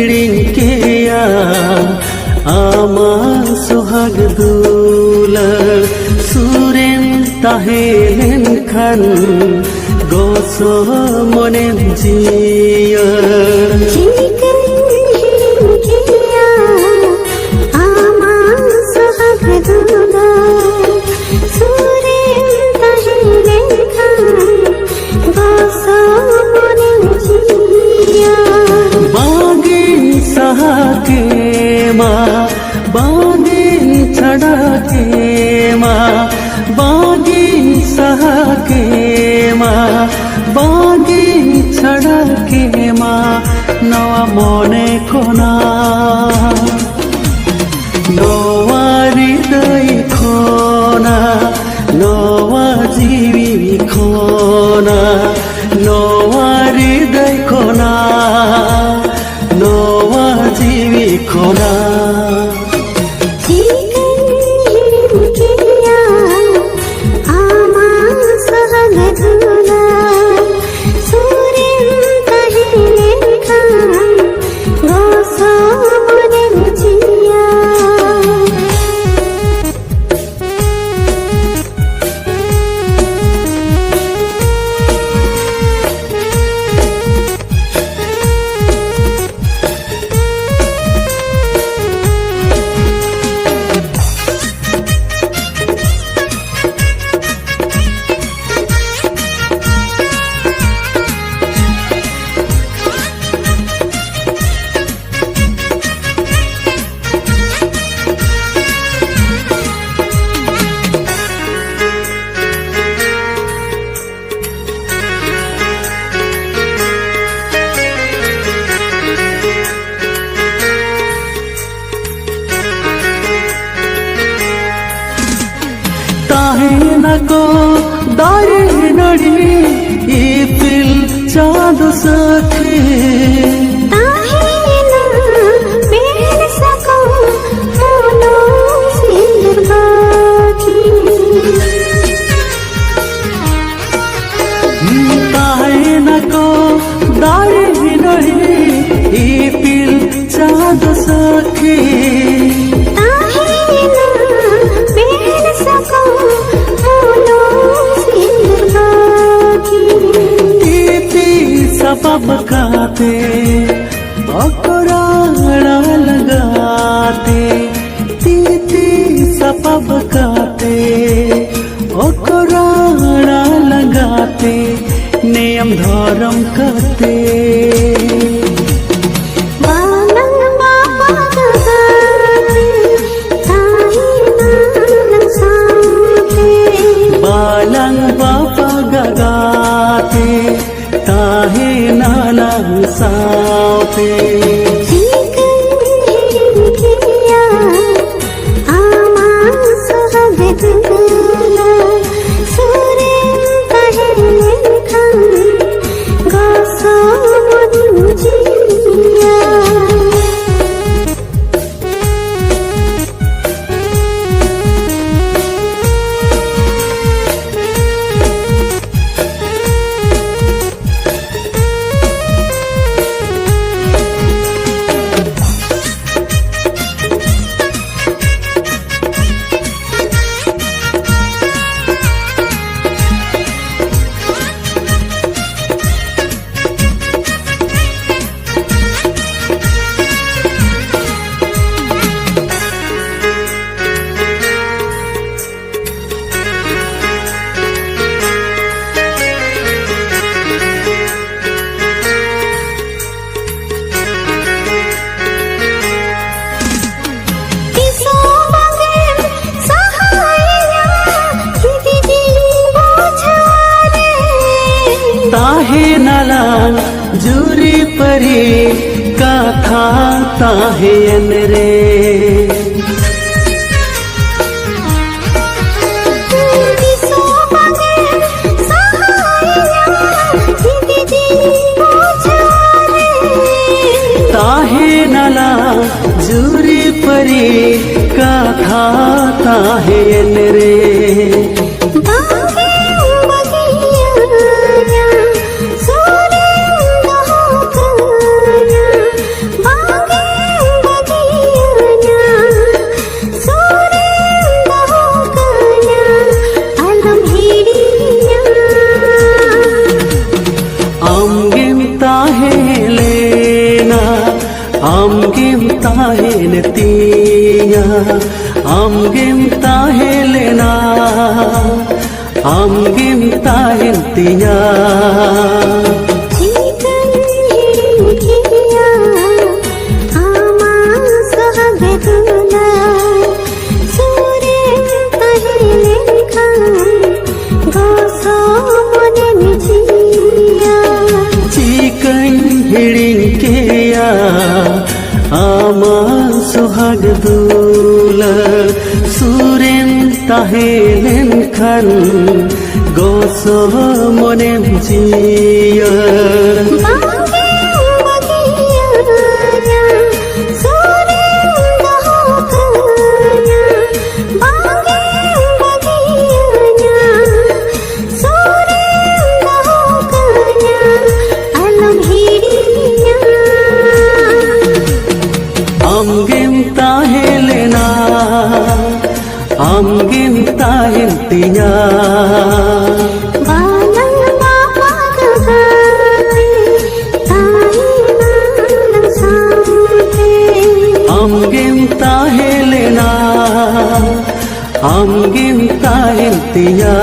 हिड़िंकेया आमा सुहाग दुलार सुरेन ताहेलेन खान गोसो मने जियार बागिन छड़ा के माँ बागिन सहा के माँ बागिन छड़ा के माँ नवा मोने खोना नवा हृदय खोना नवा जीवी खोना नवा हृदय खोना नवा जीवी खोना को दारे नड़ी इपिल चाँद सखे दारे नड़ी इपिल चाँद सखे सबब खाते अकराड़ा लगाते तीती सबब खाते अकराड़ा लगाते नियम धर्म करते बालंग बापा गगाते ताहे नाला साथे ताहे नाला जूरी परी कथा ताहे अनरे ताहे नाला जूरी परी कथा ताहे अनरे Bye. Amgem tahen tiya, amgem tahelena, amgem tahen tiya. Ama sohag dula suren tahelen khan goso monem jiya Amgem tahen tiya Balang mapagahay tayo ng samte Amgem tahelena Amgem tahen tiya